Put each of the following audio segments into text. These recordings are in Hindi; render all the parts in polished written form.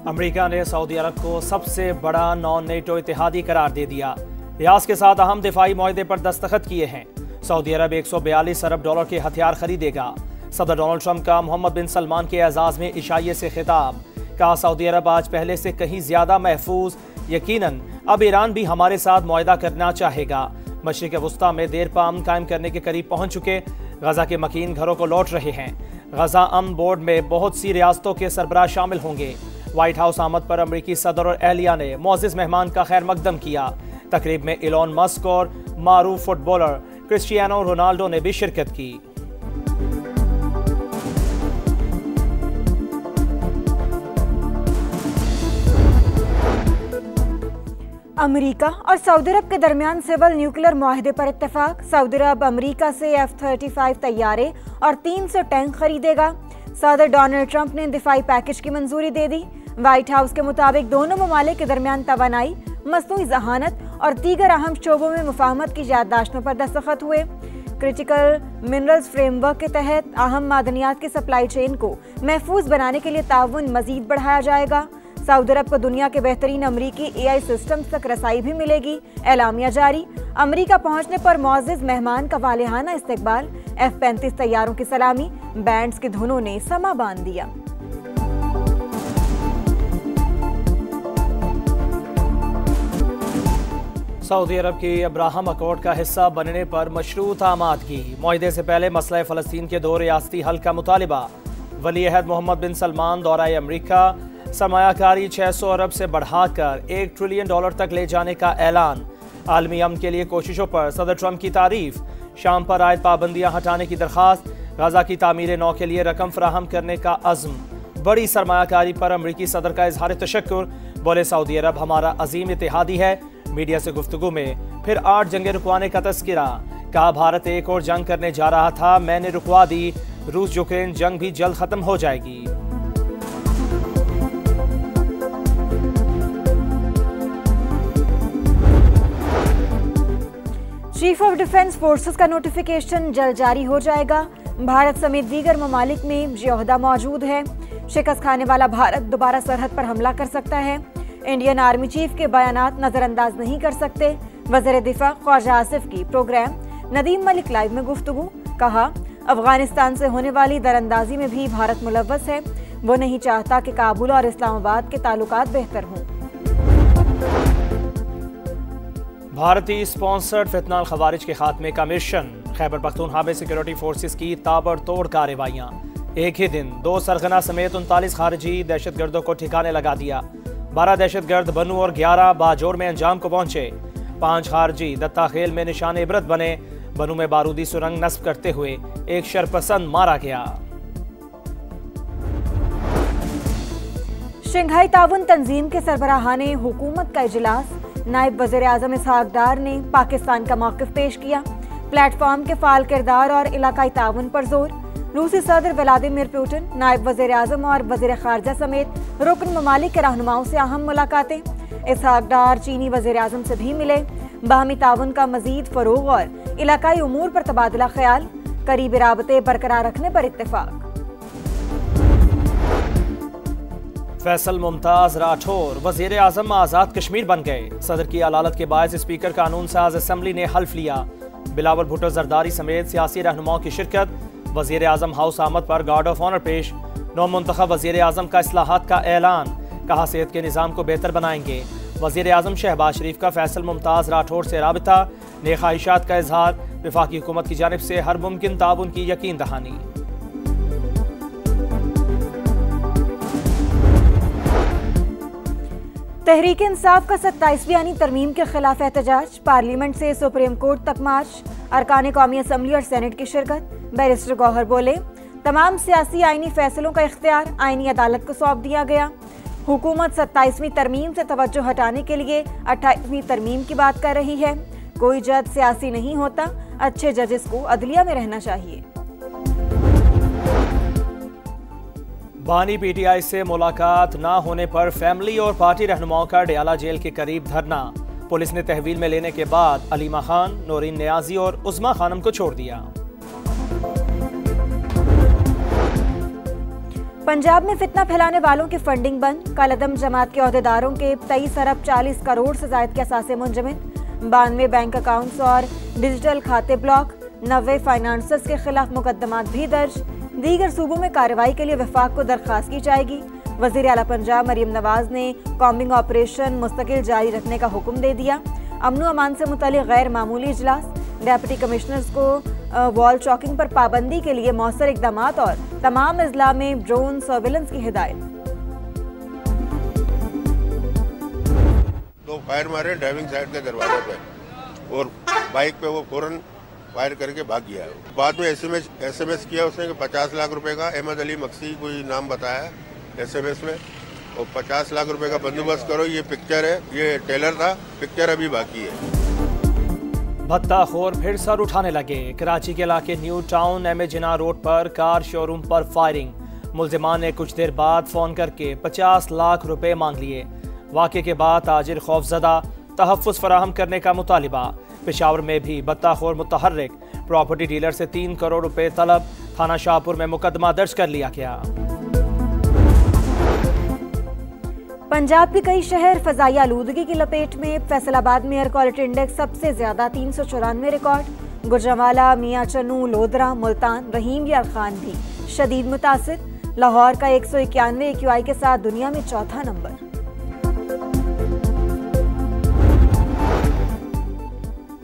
अमेरिका ने सऊदी अरब को सबसे बड़ा नॉन नेटो इत्तेहादी करार दे दिया। रियाद के साथ अहम दिफाई मुआहदे पर दस्तखत किए हैं। सऊदी अरब 142 अरब डॉलर के हथियार खरीदेगा। सदर डोनाल्ड ट्रंप का मोहम्मद बिन सलमान के एजाज में इशाइये से खिताब। कहा, सऊदी अरब आज पहले से कहीं ज्यादा महफूज, यकीनन अब ईरान भी हमारे साथ मुआहदा करना चाहेगा। मशरिक वस्ता में देर पा अमन कायम करने के करीब पहुंच चुके गजा के मकीन घरों को लौट रहे हैं। गजा अमन बोर्ड में बहुत सी रियासतों के सरबराह शामिल होंगे। व्हाइट हाउस आमद पर अमरीकी सदर और एहलिया ने मुअज़्ज़िज़ मेहमान का खैर मकदम किया। तकरीब में इलॉन मस्क और मारूफ फुटबॉलर क्रिस्टियानो रोनाल्डो ने भी शिरकत की। अमेरिका और सऊदी अरब के दरमियान सिविल न्यूक्लियर मुआहदे पर इत्तेफाक। सऊदी अरब अमेरिका से F-35 तैयारे और 300 टैंक खरीदेगा। सदर डोनाल्ड ट्रंप ने दिफाई पैकेज की मंजूरी दे दी। व्हाइट हाउस के मुताबिक दोनों ममालिक के दरमियान तवानाई, मसनूई जहानत और दीगर अहम शोबों में मुफाहमत की याददाश्तों पर दस्तखत हुए। क्रिटिकल मिनरल्स फ्रेमवर्क के तहत अहम मादनियात की सप्लाई चेन को महफूज बनाने के लिए ताउन मजीद बढ़ाया जाएगा। सऊदी अरब को दुनिया के बेहतरीन अमरीकी AI सिस्टम तक रसाई भी मिलेगी। एलामिया जारी। अमरीका पहुंचने पर मुअज़्ज़िज़ मेहमान का वालिहाना इस्तकबाल। F-35 तैयारों की सलामी। बैंड्स की धुनों ने समा बांध दिया। सऊदी अरब की अब्राहम अकॉर्ड का हिस्सा बनने पर मशरूत आमादगी। मुआहदे से पहले मसला फ़लस्तीन के 2 रियासती हल का मुतालिबा। वली अहद मोहम्मद बिन सलमान दौराए अमरीका। सरमायाकारी 600 अरब से बढ़ाकर $1 ट्रिलियन तक ले जाने का ऐलान। आलमी अमन के लिए कोशिशों पर सदर ट्रंप की तारीफ। शाम पर आयद पाबंदियां हटाने की दरख्वास्त। गजा की तामीर नौ के लिए रकम फराहम करने का अज़्म। बड़ी सरमायाकारी पर अमरीकी सदर का इजहार तशक्कुर। बोले, सऊदी अरब हमारा अजीम इत्तेहादी है। मीडिया से गुफ्तगू में फिर 8 जंगें रुकवाने का तस्किरा। कहा, भारत एक और जंग करने जा रहा था, मैंने रुकवा दी। रूस यूक्रेन जंग भी जल्द खत्म हो जाएगी। चीफ ऑफ डिफेंस फोर्सेस का नोटिफिकेशन जल्द जारी हो जाएगा। भारत समेत दीगर ममालिक में ये ओहदा मौजूद है। शिकस्त खाने वाला भारत दोबारा सरहद पर हमला कर सकता है। इंडियन आर्मी चीफ के बयानात नजरअंदाज नहीं कर सकते। वज़ीर दिफा ख्वाजा आसिफ की प्रोग्राम नदीम मलिक लाइव में गुफ्तगू। कहा, अफगानिस्तान से होने वाली दरअंदाजी में भी भारत मुलव्वस है। वो नहीं चाहता कि काबुल और इस्लामाबाद के ताल्लुकात बेहतर हों। भारतीय स्पॉन्सर्ड फितनाल खवारिज के खात्मे का मिशन। खैबर पख्तूनख्वा में सिक्योरिटी फोर्सेस की ताबड़तोड़ कार्रवाइयां। एक ही दिन 2 सरगना समेत 39 खारजी दहशतगर्दों को ठिकाने लगा दिया। 12 दहशतगर्द बनू और 11 बाजोर में अंजाम को पहुंचे। 5 खारजी दत्ता खेल में निशान इबरत बने। बनू में बारूदी सुरंग नस्ब करते हुए एक शरपसंद मारा गया। शंघाई ताउन तंजीम के सरबराहाने हुकूमत का इजलास। नायब वज़ीर आज़म इसहाक डार ने पाकिस्तान का मौक़िफ़ पेश किया। प्लेटफॉर्म के फ़ाल किरदार और इलाकाई ताउन पर जोर। रूसी सदर व्लादिमीर पुतिन, नायब वज़ीर आज़म और वज़ीर ख़ारजा समेत रुकन ममालिक के रहनुमाओं से अहम मुलाकातें। इसहाक डार चीनी वज़ीर आज़म से भी मिले। बाहमी ताउन का मज़ीद फ़रोग़ और इलाकाई उमूर पर तबादला ख्याल। करीबी राबते बरकरार रखने पर इत्तेफाक। फैसल मुमताज राठौर वजीर आजम आज़ाद कश्मीर बन गए। सदर की अलालत के बायस स्पीकर कानून साज असम्बली ने हल्फ लिया। बिलावल भुट्टो जरदारी समेत सियासी रहनुमाओं की शिरकत। वजीर आजम हाउस आमद पर गार्ड ऑफ ऑनर पेश। नौ मुंतखब वजीर आजम का इस्लाहात का ऐलान। कहा, सेहत के निज़ाम को बेहतर बनाएंगे। वजीर आजम शहबाज शरीफ का फैसल मुमताज राठौर से राबिता। नेक ख्वाहिशात का इजहार। वफाकी हुकूमत की जानिब से हर मुमकिन ताउन की यकीन दहानी। तहरीक इंसाफ का 27वीं आईनी तरमीम के खिलाफ एहतजाज। पार्लियामेंट से सुप्रीम कोर्ट तक मार्च। अरकान कौमी असम्बली और सेनेट की शिरकत। बैरिस्टर गौहर बोले, तमाम सियासी आईनी फैसलों का इख्तियार आईनी अदालत को सौंप दिया गया। हुकूमत 27वीं तरमीम से तवज्जो हटाने के लिए 28वीं तरमीम की बात कर रही है। कोई जज सियासी नहीं होता। अच्छे जजेस को अदलिया में रहना चाहिए। बानी PTI से मुलाकात ना होने पर फैमिली और पार्टी रहनुमाओं का डयाला जेल के करीब धरना। पुलिस ने तहवील में लेने के बाद अलीमा खान, नौरीन नियाजी और उस्मा खानम को छोड़ दिया। पंजाब में फितना फैलाने वालों की फंडिंग बंद। कालेदम जमात के ओहदेदारों के 23 अरब 40 करोड़ से ज्यादा के असासे मुंजमद। 92 बैंक अकाउंट्स और डिजिटल खाते ब्लॉक। 90 फाइनेंसर्स के खिलाफ मुकदमात भी दर्ज। दीगर सूबों में कार्रवाई के लिए वफाक को दरख्वास्त की जाएगी। वज़ीर आला पंजाब मरियम नवाज ने कॉम्बिंग ऑपरेशन मुस्तकिल जारी रखने का हुक्म दे दिया। अमन अमान से मुतालिक गैर मामूली इजलास। डेप्यूटी कमिश्नर्स को वॉल चौकिंग पर पाबंदी के लिए मौसर इकदामात और तमाम अजला में ड्रोन सर्विलेंस की हिदायत। तो फायर मारे ड्राइविंग साइड के दरवाजे पे और बाइक पे वो फौरन फायर करके भाग गया। बाद में एसएमएस किया उसने कि 50 लाख रुपए का, अहमद अली मक्सी कोई नाम बताया एसएमएस में, और 50 लाख रुपए का बंदोबस्त करो। ये पिक्चर है, ये टेलर था, पिक्चर अभी बाकी है। भत्ताखोर फिर सर उठाने लगे। कराची के इलाके New Town M A Jinnah Road पर कार शोरूम पर फायरिंग। मुल्जिमान ने कुछ देर बाद फोन करके 50 लाख रुपए मांग लिए। वाक़े के बाद ताजिर खौफजदा, तहफ़्फ़ुज़ फराहम करने का मुतालिबा। पेशावर में भी भत्ताखोर मुतहर्रिक। प्रॉपर्टी डीलर से 3 करोड़ रुपए तलब। थाना शाहपुर में मुकदमा दर्ज कर लिया गया। पंजाब के कई शहर फजाई आलूदगी की लपेट में। फैसलाबाद में एयर क्वालिटी इंडेक्स सबसे ज्यादा 394 रिकॉर्ड। गुजरांवाला, मियां चन्नू, लोधरा, मुल्तान, रहीम यार खान भी शदीद मुतासिर। लाहौर का 191 AQI के साथ दुनिया में चौथा नंबर।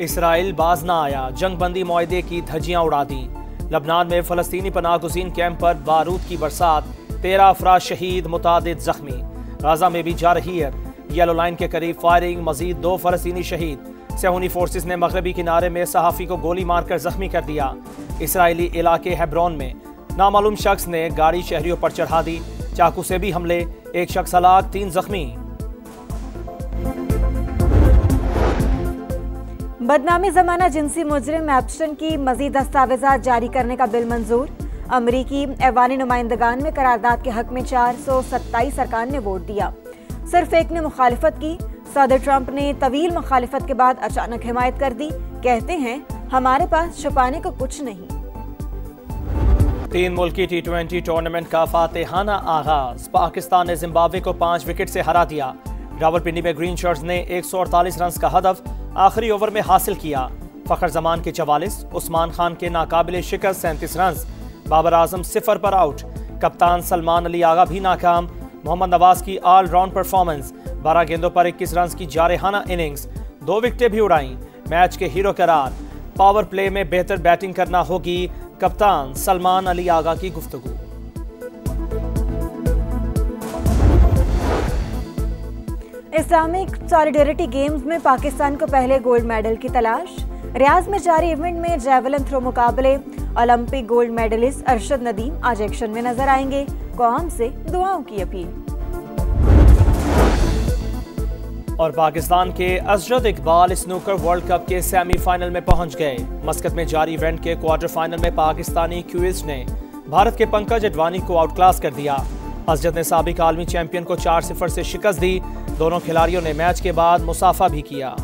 इसराइल बाज ना आया, जंगबंदी मुआहदे की धज्जियां उड़ा दी। लबनान में फलस्तीनी पनाहगुज़ीन कैंप पर बारूद की बरसात। 13 अफराद शहीद, मुतादिद जख्मी। गाजा में भी जा रही है येलो लाइन के करीब फायरिंग। मजीद 2 फलस्तीनी शहीद। सेहूनी फोर्सेस ने मगरबी किनारे में सहाफ़ी को गोली मारकर जख्मी कर दिया। इसराइली इलाके हेब्रोन में नामालूम शख्स ने गाड़ी शहरियों पर चढ़ा दी। चाकू से भी हमले, 1 शख्स हलाक, 3 जख्मी। बदनामी जमाना जिनसी मुजरिम एप्स्टन की मजीद दस्तावेजात जारी करने का बिल मंजूर। अमरीकी ऐवानी नुमाइंदगान में करारदाद के हक में 427 अरकान ने वोट दिया। सिर्फ एक ने मुखालिफत की। सदर ट्रंप ने तवील मुखालिफत के बाद अचानक हिमायत कर दी। कहते हैं हमारे पास छुपाने को कुछ नहीं। 3 मुल्की T20 टूर्नामेंट का फातेहाना आगाज। पाकिस्तान ने जिम्बाब्वे को 5 विकेट से हरा दिया। रावलपिंडी में ग्रीन शर्ट्स ने 148 रन का हदफ आखिरी ओवर में हासिल किया। फखर जमान के 44, उस्मान खान के नाकाबिले शिकस्त 37 रन। बाबर आजम 0 पर आउट। कप्तान सलमान अली आगा भी नाकाम। मोहम्मद नवाज की ऑलराउंड परफॉर्मेंस। 12 गेंदों पर 21 रन की जारहाना इनिंग्स। 2 विकेटें भी उड़ाई। मैच के हीरो करार। पावर प्ले में बेहतर बैटिंग करना होगी। कप्तान सलमान अली आगा की गुफ्तगू। इस्लामिक सॉलिडेरिटी गेम्स में पाकिस्तान को पहले गोल्ड मेडल की तलाश। रियाज में जारी इवेंट में जैवलिन थ्रो मुकाबले। Olympic gold medallist Arshad Nadeem आज एक्शन में नजर आएंगे। कौम से दुआओं की अपील। और पाकिस्तान के अजरत इकबाल स्नूकर वर्ल्ड कप के सेमीफाइनल में पहुंच गए। मस्कत में जारी इवेंट के क्वार्टर फाइनल में पाकिस्तानी क्विज ने भारत के पंकज अडवाणी को आउटक्लास कर दिया। अजरत ने साबिक आलमी चैंपियन को 4-0 से शिकस्त दी। दोनों खिलाड़ियों ने मैच के बाद मुसाफा भी किया।